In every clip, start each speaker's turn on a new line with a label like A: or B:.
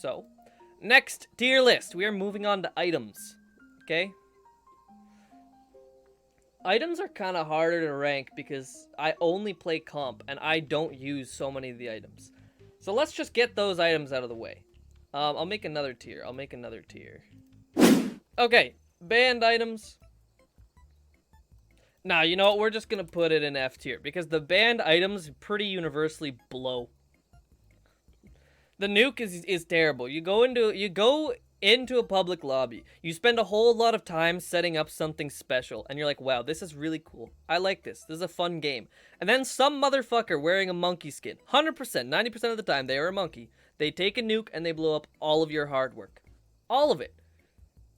A: So, next tier list. We are moving on to items. Okay? Items are kind of harder to rank because I only play comp and I don't use so many of the items. So let's just get those items out of the way. I'll make another tier. Okay, banned items. Nah, you know what? We're just gonna put it in F tier because the banned items pretty universally blow. The nuke is terrible. You go into a public lobby. You spend a whole lot of time setting up something special, and you're like, wow, this is really cool. I like this. This is a fun game. And then some motherfucker wearing a monkey skin, 100%, 90% of the time, they are a monkey. They take a nuke and they blow up all of your hard work. All of it.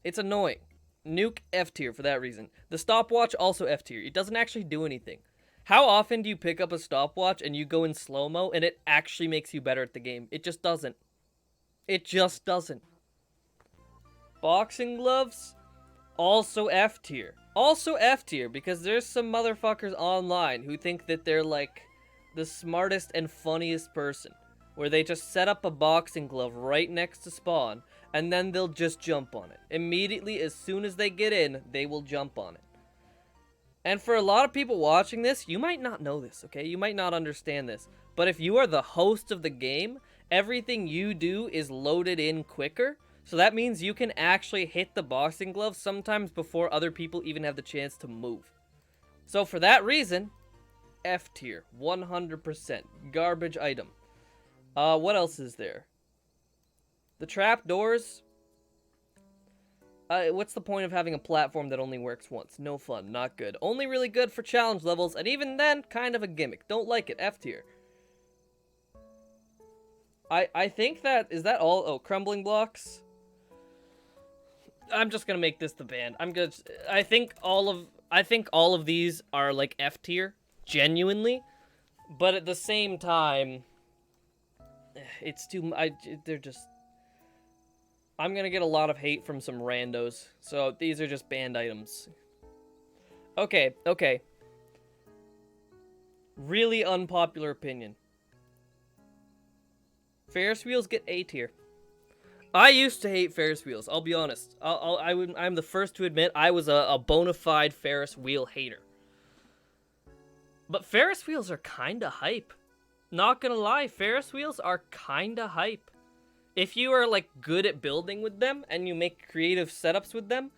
A: It's annoying. Nuke F tier for that reason. The stopwatch also F tier. It doesn't actually do anything. How often do you pick up a stopwatch and you go in slow-mo and it actually makes you better at the game? It just doesn't. It just doesn't. Boxing gloves, also F tier. Also F tier because there's some motherfuckers online who think that they're like the smartest and funniest person. Where they just set up a boxing glove right next to spawn and then they'll just jump on it. Immediately, as soon as they get in, they will jump on it. And for a lot of people watching this, you might not know this, okay? You might not understand this. But if you are the host of the game, everything you do is loaded in quicker. So that means you can actually hit the boxing glove sometimes before other people even have the chance to move. So for that reason, F tier, 100%. Garbage item. What else is there? The trapdoors. What's the point of having a platform that only works once? No fun, not good. Only really good for challenge levels, and even then, kind of a gimmick. Don't like it, F tier. I think that, is that all? Oh, crumbling blocks? I'm just gonna make this the band. I think all of these are like F tier, genuinely. But at the same time, it's too, they're just, I'm gonna get a lot of hate from some randos, so these are just banned items. Okay. Really unpopular opinion. Ferris wheels get A tier. I used to hate Ferris wheels, I'll be honest. I'm the first to admit I was a bona fide Ferris wheel hater. But Ferris wheels are kinda hype. Not gonna lie, Ferris wheels are kinda hype. If you are, like, good at building with them, and you make creative setups with them,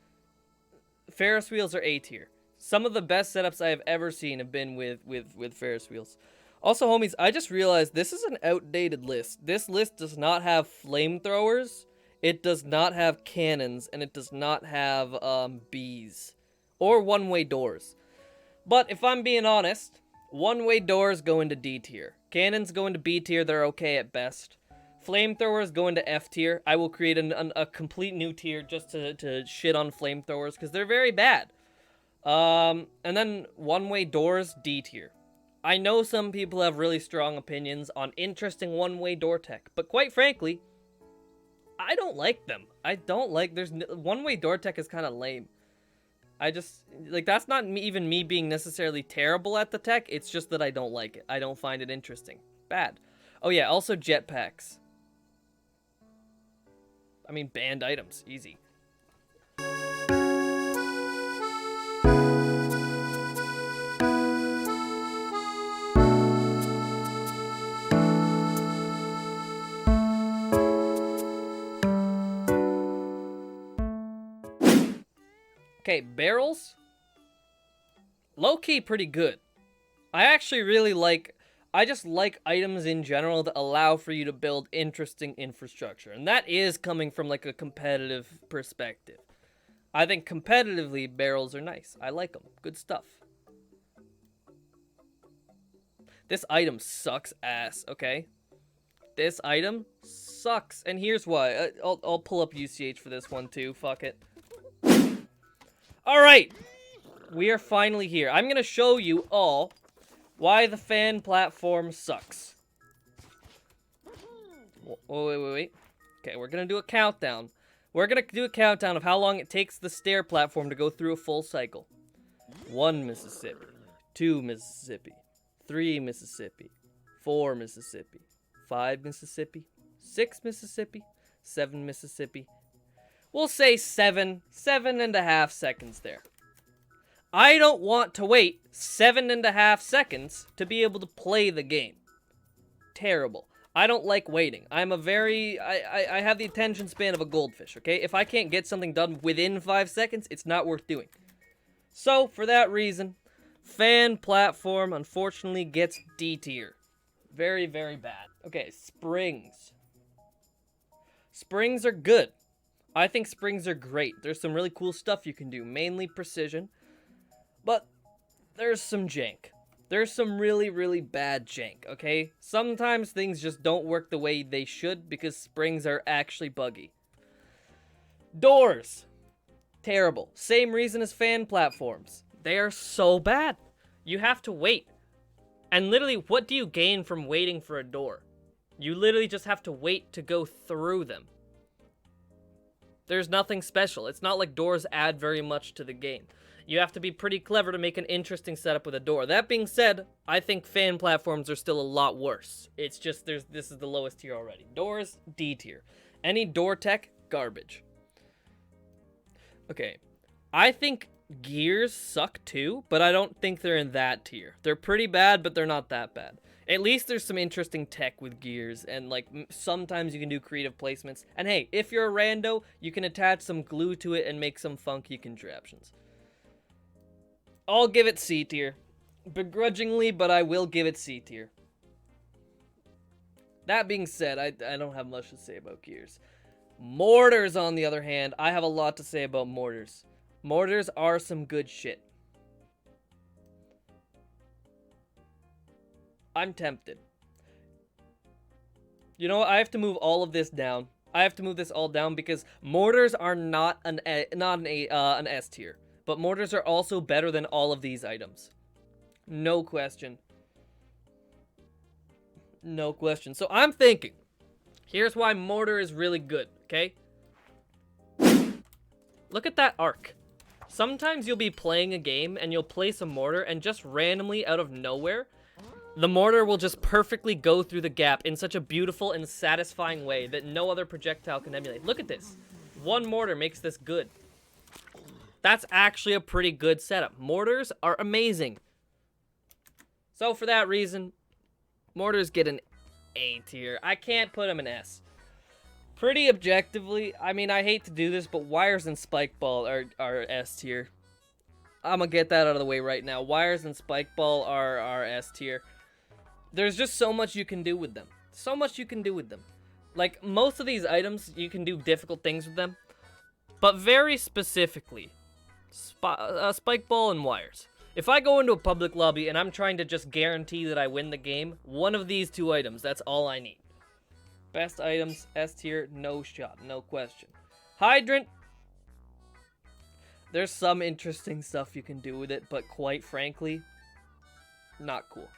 A: Ferris wheels are A tier. Some of the best setups I have ever seen have been with Ferris wheels. Also, homies, I just realized this is an outdated list. This list does not have flamethrowers, it does not have cannons, and it does not have, bees. Or one-way doors. But, if I'm being honest, one-way doors go into D tier. Cannons go into B tier, they're okay at best. Flamethrowers go into F tier. I will create a complete new tier just to shit on flamethrowers because they're very bad. And then one-way doors, D tier. I know some people have really strong opinions on interesting one-way door tech, but quite frankly, I don't like them. One-way door tech is kind of lame. I just, like, that's not even me being necessarily terrible at the tech, it's just that I don't like it. I don't find it interesting. Bad. Oh yeah, also jetpacks. I mean, banned items. Easy. Okay, barrels. Low-key pretty good. I actually really like... I just like items in general that allow for you to build interesting infrastructure. And that is coming from, like, a competitive perspective. I think competitively, barrels are nice. I like them. Good stuff. This item sucks ass, okay? This item sucks. And here's why. I'll pull up UCH for this one, too. Fuck it. Alright. We are finally here. I'm gonna show you all why the fan platform sucks. Wait. Okay, we're gonna do a countdown. We're gonna do a countdown of how long it takes the stair platform to go through a full cycle. 1 Mississippi. 2 Mississippi. 3 Mississippi. 4 Mississippi. 5 Mississippi. 6 Mississippi. 7 Mississippi. We'll say 7.5 seconds there. I don't want to wait 7.5 seconds to be able to play the game. Terrible. I don't like waiting. I'm a very... I have the attention span of a goldfish, okay? If I can't get something done within 5 seconds, it's not worth doing. So, for that reason, fan platform unfortunately gets D tier. Very, very bad. Okay, springs. Springs are good. I think springs are great. There's some really cool stuff you can do, mainly precision. But there's some jank. There's some really, really bad jank, okay? Sometimes things just don't work the way they should because springs are actually buggy. Doors. Terrible. Same reason as fan platforms. They are so bad. You have to wait. And literally, what do you gain from waiting for a door? You literally just have to wait to go through them. There's nothing special. It's not like doors add very much to the game. You have to be pretty clever to make an interesting setup with a door. That being said, I think fan platforms are still a lot worse. It's just, this is the lowest tier already. Doors, D tier. Any door tech, garbage. Okay, I think gears suck too, but I don't think they're in that tier. They're pretty bad, but they're not that bad. At least there's some interesting tech with gears, and like sometimes you can do creative placements. And hey, if you're a rando, you can attach some glue to it and make some funky contraptions. I'll give it C tier. Begrudgingly, but I will give it C tier. That being said, I don't have much to say about gears. Mortars, on the other hand, I have a lot to say about mortars. Mortars are some good shit. I'm tempted. You know what? I have to move all of this down. I have to move this all down because mortars are not an S tier. But mortars are also better than all of these items. No question. No question. So I'm thinking, here's why mortar is really good, okay? Look at that arc. Sometimes you'll be playing a game and you'll place a mortar and just randomly out of nowhere, the mortar will just perfectly go through the gap in such a beautiful and satisfying way that no other projectile can emulate. Look at this. One mortar makes this good. That's actually a pretty good setup. Mortars are amazing. So for that reason, mortars get an A tier. I can't put them in S. Pretty objectively, I mean, I hate to do this, but wires and spikeball are S tier. I'm gonna get that out of the way right now. Wires and spikeball are S tier. There's just so much you can do with them. So much you can do with them. Like, most of these items, you can do difficult things with them. But very specifically, spikeball and wires. If I go into a public lobby and I'm trying to just guarantee that I win the game, one of these two items, that's all I need. Best items, S tier, no shot, no question. Hydrant. There's some interesting stuff you can do with it, but quite frankly, not cool.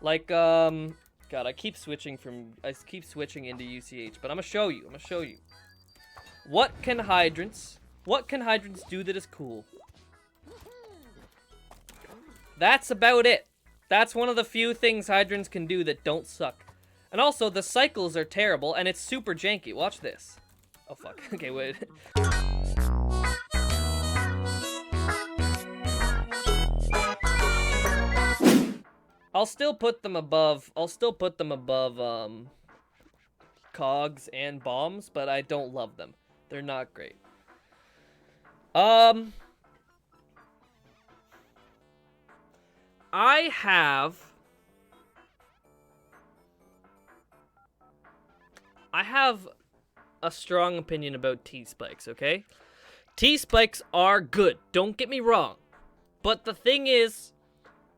A: Like, God, I keep switching into UCH, but I'm gonna show you. What can hydrants do that is cool? That's about it. That's one of the few things hydrants can do that don't suck. And also, the cycles are terrible, and it's super janky. Watch this. Oh, fuck. Okay, wait. I'll still put them above cogs and bombs, but I don't love them. They're not great. I have a strong opinion about T-spikes, okay? T-spikes are good, don't get me wrong. But the thing is,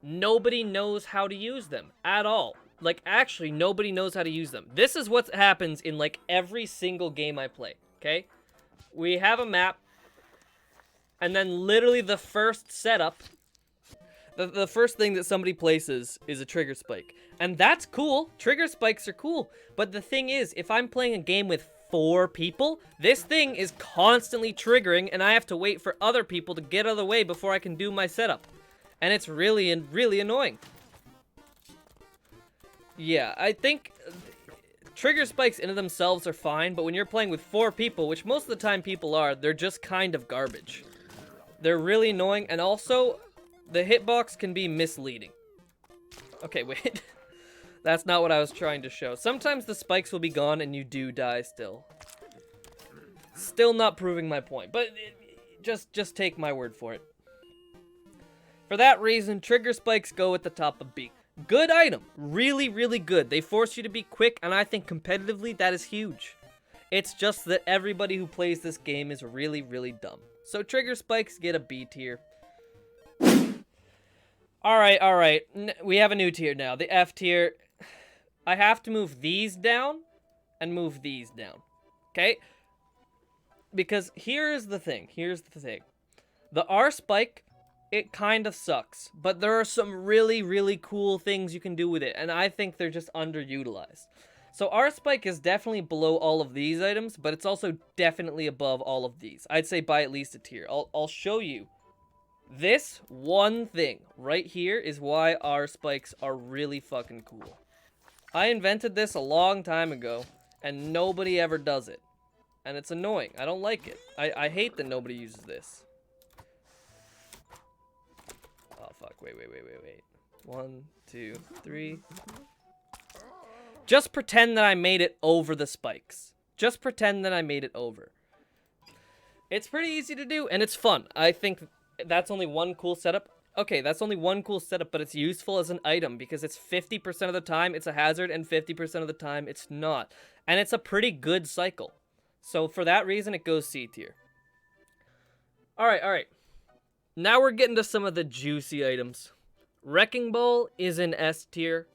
A: nobody knows how to use them at all. Like, actually, nobody knows how to use them. This is what happens in, like, every single game I play, okay? We have a map, and then literally the first setup, the first thing that somebody places is a trigger spike. And that's cool. Trigger spikes are cool. But the thing is, if I'm playing a game with 4 people, this thing is constantly triggering, and I have to wait for other people to get out of the way before I can do my setup. And it's really, really annoying. Yeah, I think Trigger spikes in of themselves are fine, but when you're playing with 4 people, which most of the time people are, they're just kind of garbage. They're really annoying, and also, the hitbox can be misleading. Okay, wait. That's not what I was trying to show. Sometimes the spikes will be gone and you do die still. Still not proving my point, but just take my word for it. For that reason, trigger spikes go at the top of B. Good item. Really, really good. They force you to be quick, and I think competitively that is huge. It's just that everybody who plays this game is really, really dumb. So trigger spikes get a B tier. Alright. We have a new tier now. The F tier. I have to move these down and move these down. Okay? Because here's the thing. The R spike, it kind of sucks. But there are some really, really cool things you can do with it. And I think they're just underutilized. So R spike is definitely below all of these items. But it's also definitely above all of these. I'd say by at least a tier. I'll show you. This one thing right here is why R spikes are really fucking cool. I invented this a long time ago, and nobody ever does it. And it's annoying. I don't like it. I hate that nobody uses this. Oh, fuck. Wait. 1, 2, 3. Just pretend that I made it over the spikes. Just pretend that I made it over. It's pretty easy to do, and it's fun. I think that's only one cool setup. Okay, that's only one cool setup, but it's useful as an item because it's 50% of the time it's a hazard and 50% of the time it's not. And it's a pretty good cycle. So for that reason, it goes C tier. Alright. Now we're getting to some of the juicy items. Wrecking Ball is in S tier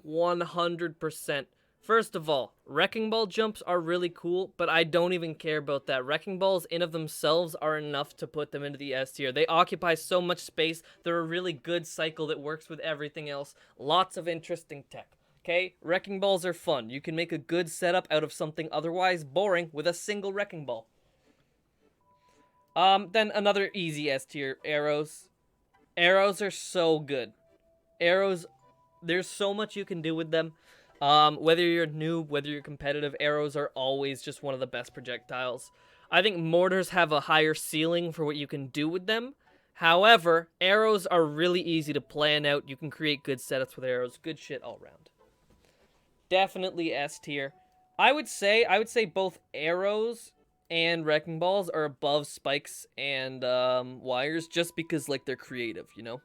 A: 100%. First of all, Wrecking Ball jumps are really cool, but I don't even care about that. Wrecking Balls in of themselves are enough to put them into the S tier. They occupy so much space. They're a really good cycle that works with everything else. Lots of interesting tech. Okay? Wrecking Balls are fun. You can make a good setup out of something otherwise boring with a single Wrecking Ball. Then another easy S tier, Arrows. Arrows are so good. Arrows, there's so much you can do with them. Whether you're a noob, whether you're competitive, arrows are always just one of the best projectiles. I think mortars have a higher ceiling for what you can do with them. However, arrows are really easy to plan out. You can create good setups with arrows. Good shit all around. Definitely S tier. I would say both arrows and wrecking balls are above spikes and wires just because like they're creative, you know?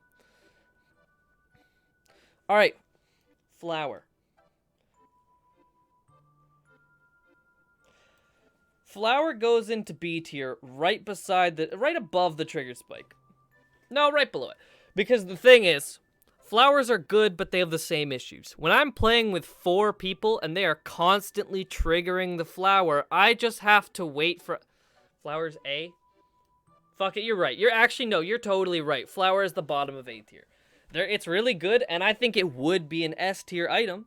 A: Alright. Flower. Flower goes into B tier right above the trigger spike. No, right below it. Because the thing is, flowers are good, but they have the same issues. When I'm playing with 4 people and they are constantly triggering the flower, I just have to wait for... Flowers A? Fuck it, you're right. You're totally right. Flower is the bottom of A tier. It's really good, and I think it would be an S tier item.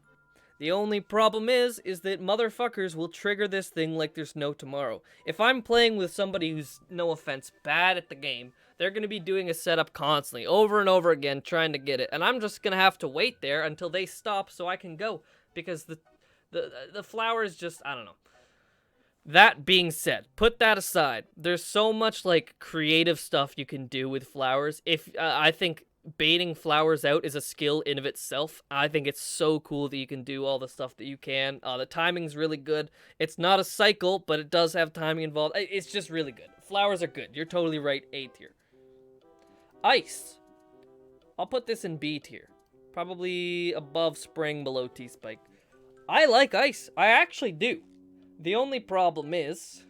A: The only problem is that motherfuckers will trigger this thing like there's no tomorrow. If I'm playing with somebody who's, no offense, bad at the game, they're going to be doing a setup constantly, over and over again, trying to get it. And I'm just going to have to wait there until they stop so I can go. Because the flowers just, I don't know. That being said, put that aside. There's so much, like, creative stuff you can do with flowers. I think baiting flowers out is a skill in of itself. I think it's so cool that you can do all the stuff that you can. The timing's really good. It's not a cycle, but it does have timing involved. It's just really good. Flowers are good. You're totally right. A tier. Ice. I'll put this in B tier. Probably above spring, below T-spike. I like ice. I actually do. The only problem is...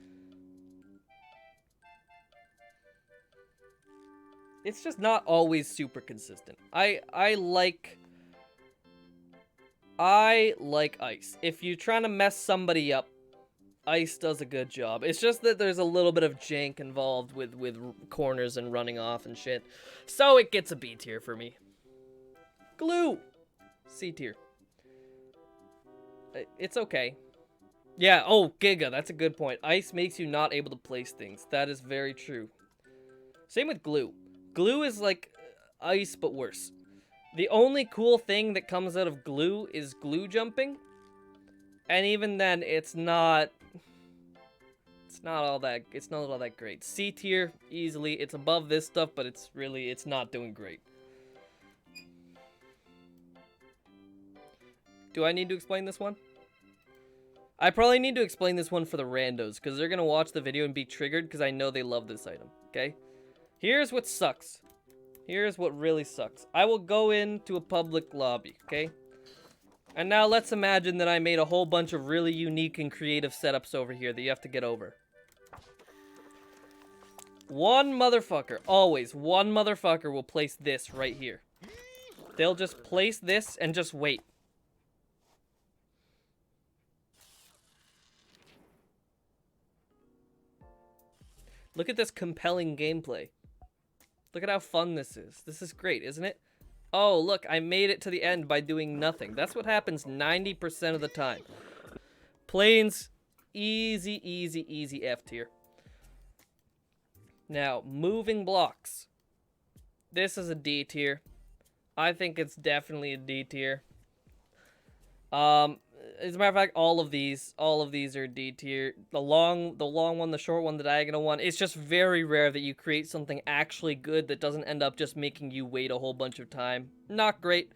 A: it's just not always super consistent. I like ice. If you're trying to mess somebody up, ice does a good job. It's just that there's a little bit of jank involved with corners and running off and shit. So it gets a B tier for me. Glue. C tier. It's okay. Yeah, oh, Giga, that's a good point. Ice makes you not able to place things. That is very true. Same with glue. Glue is like ice, but worse. The only cool thing that comes out of glue is glue jumping. And even then, it's not all that great. C tier, easily. It's above this stuff, but it's not doing great. Do I need to explain this one? I probably need to explain this one for the randos, because they're going to watch the video and be triggered, because I know they love this item, okay? Here's what sucks. Here's what really sucks. I will go into a public lobby, okay? And now let's imagine that I made a whole bunch of really unique and creative setups over here that you have to get over. One motherfucker, always, one motherfucker will place this right here. They'll just place this and just wait. Look at this compelling gameplay. Look at how fun this is. This is great, isn't it? Oh, look, I made it to the end by doing nothing. That's what happens 90% of the time. Planes, easy, easy, easy F tier. Now, moving blocks. This is a D tier. I think it's definitely a D tier. As a matter of fact, all of these are D tier. The long one, the short one, the diagonal one. It's just very rare that you create something actually good that doesn't end up just making you wait a whole bunch of time. Not great.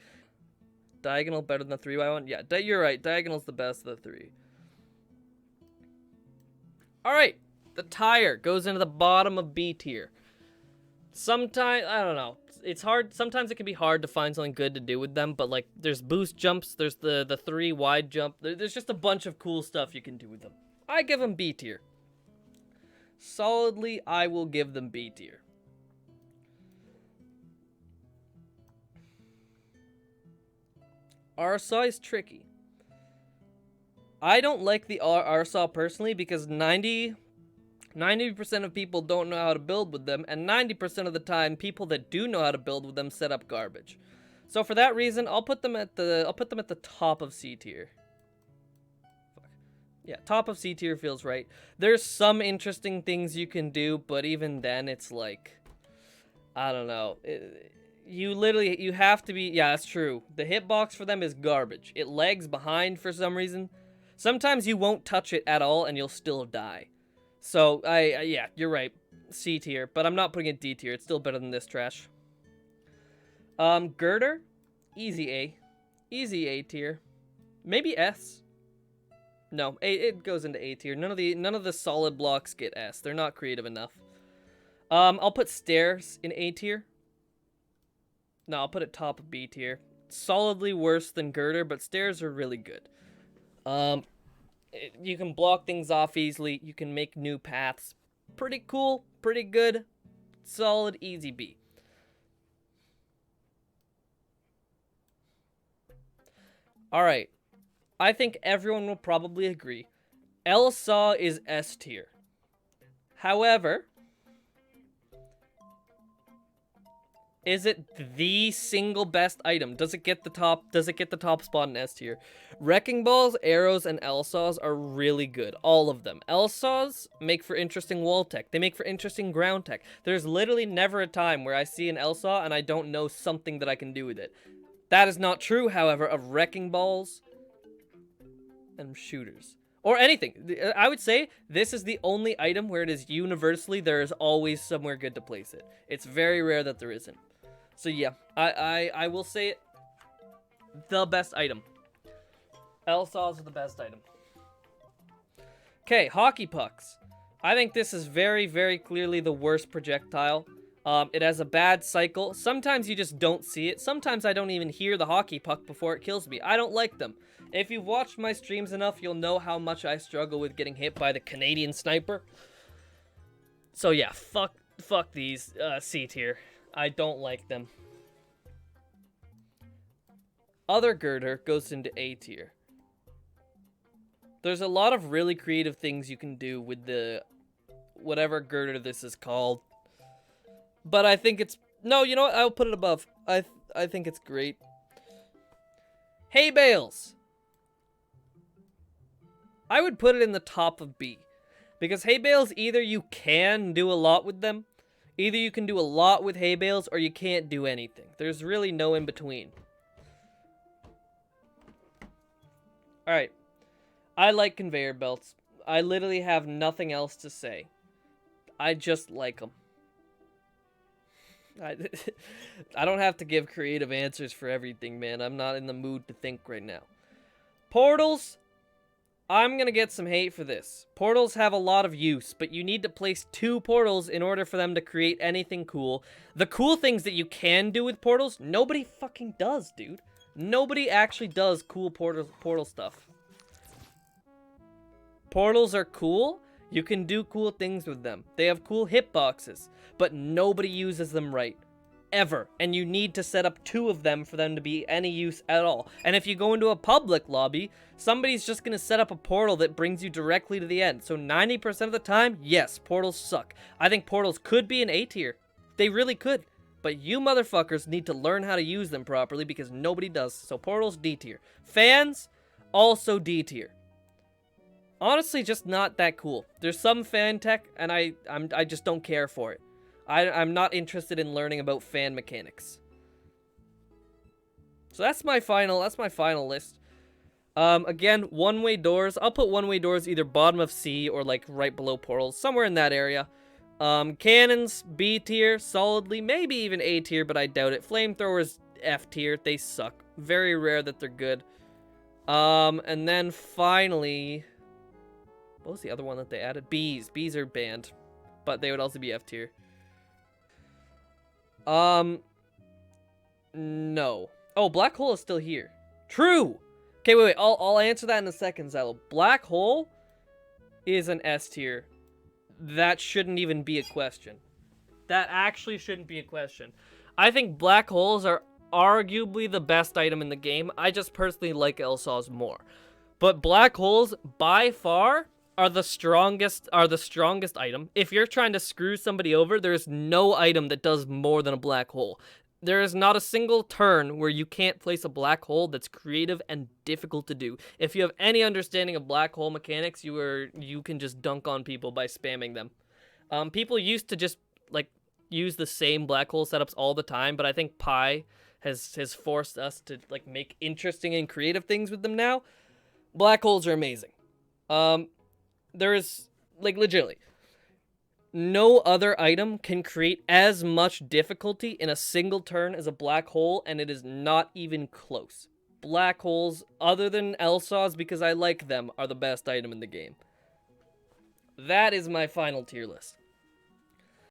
A: Diagonal better than the 3x1? Yeah, you're right. Diagonal's the best of the three. Alright. The tire goes into the bottom of B tier. Sometimes, I don't know. It's hard. Sometimes it can be hard to find something good to do with them, but like there's boost jumps, there's the 3 wide jump. There's just a bunch of cool stuff you can do with them. I give them B tier. Solidly, I will give them B tier. Arsaw is tricky. I don't like the Arsaw personally because 90% of people don't know how to build with them, and 90% of the time, people that do know how to build with them set up garbage. So for that reason, I'll put them at the top of C tier. Yeah, top of C tier feels right. There's some interesting things you can do, but even then, it's like, I don't know. You have to be. Yeah, that's true. The hitbox for them is garbage. It lags behind for some reason. Sometimes you won't touch it at all, and you'll still die. So, yeah, you're right. C tier, but I'm not putting it D tier. It's still better than this trash. Girder, easy A. Easy A tier. Maybe S. No, it goes into A tier. None of the solid blocks get S. They're not creative enough. I'll put stairs in A tier. No, I'll put it top of B tier. Solidly worse than Girder, but stairs are really good. You can block things off easily. You can make new paths. Pretty cool. Pretty good. Solid, easy B. Alright. I think everyone will probably agree. L-Saw is S tier. However, is it the single best item? Does it get the top spot in S tier? Wrecking Balls, Arrows, and L-Saws are really good. All of them. L-Saws make for interesting wall tech. They make for interesting ground tech. There's literally never a time where I see an L-Saw and I don't know something that I can do with it. That is not true, however, of Wrecking Balls and shooters. Or anything. I would say this is the only item where it is universally there is always somewhere good to place it. It's very rare that there isn't. So yeah, I will say it. The best item. L-Saws are the best item. Okay, hockey pucks. I think this is very, very clearly the worst projectile. It has a bad cycle. Sometimes you just don't see it. Sometimes I don't even hear the hockey puck before it kills me. I don't like them. If you've watched my streams enough, you'll know how much I struggle with getting hit by the Canadian sniper. So yeah, fuck these C tier. I don't like them. Other Girder goes into A tier. There's a lot of really creative things you can do with the whatever Girder this is called. But I think it's... No, you know what? I'll put it above. I think it's great. Hey, Bales! I would put it in the top of B. Because hay bales, either you can do a lot with them, either you can do a lot with hay bales, or you can't do anything. There's really no in between. Alright. I like conveyor belts. I literally have nothing else to say. I just like them. I, I don't have to give creative answers for everything, man. I'm not in the mood to think right now. Portals, I'm gonna get some hate for this. Portals have a lot of use, but you need to place 2 portals in order for them to create anything cool. The cool things that you can do with portals, nobody fucking does, dude. Nobody actually does cool portal stuff. Portals are cool. You can do cool things with them. They have cool hitboxes, but nobody uses them right. Ever. And you need to set up 2 of them for them to be any use at all. And if you go into a public lobby, somebody's just going to set up a portal that brings you directly to the end. So 90% of the time, yes, portals suck. I think portals could be an A tier. They really could. But you motherfuckers need to learn how to use them properly because nobody does. So portals, D tier. Fans, also D tier. Honestly, just not that cool. There's some fan tech, and I just don't care for it. I'm not interested in learning about fan mechanics. So that's my final list. Again, one-way doors. I'll put one-way doors either bottom of C or like right below portals, somewhere in that area. Cannons, B tier, solidly, maybe even A tier, but I doubt it. Flamethrowers, F tier, they suck. Very rare that they're good. And then finally, what was the other one that they added? Bees. Bees are banned, but they would also be F tier. No. Oh, Black Hole is still here. True! Okay, wait. I'll answer that in a second, Zylo. Black Hole is an S tier. That shouldn't even be a question. That actually shouldn't be a question. I think Black Holes are arguably the best item in the game. I just personally like LSAWs more. But Black Holes, by far, are the strongest item. If you're trying to screw somebody over, there is no item that does more than a black hole. There is not a single turn where you can't place a black hole that's creative and difficult to do. If you have any understanding of black hole mechanics, you can just dunk on people by spamming them. People used to just like use the same black hole setups all the time, but I think Pi has forced us to like make interesting and creative things with them now. Black holes are amazing. There is, like, legitimately, no other item can create as much difficulty in a single turn as a black hole, and it is not even close. Black holes, other than LSAWs, because I like them, are the best item in the game. That is my final tier list.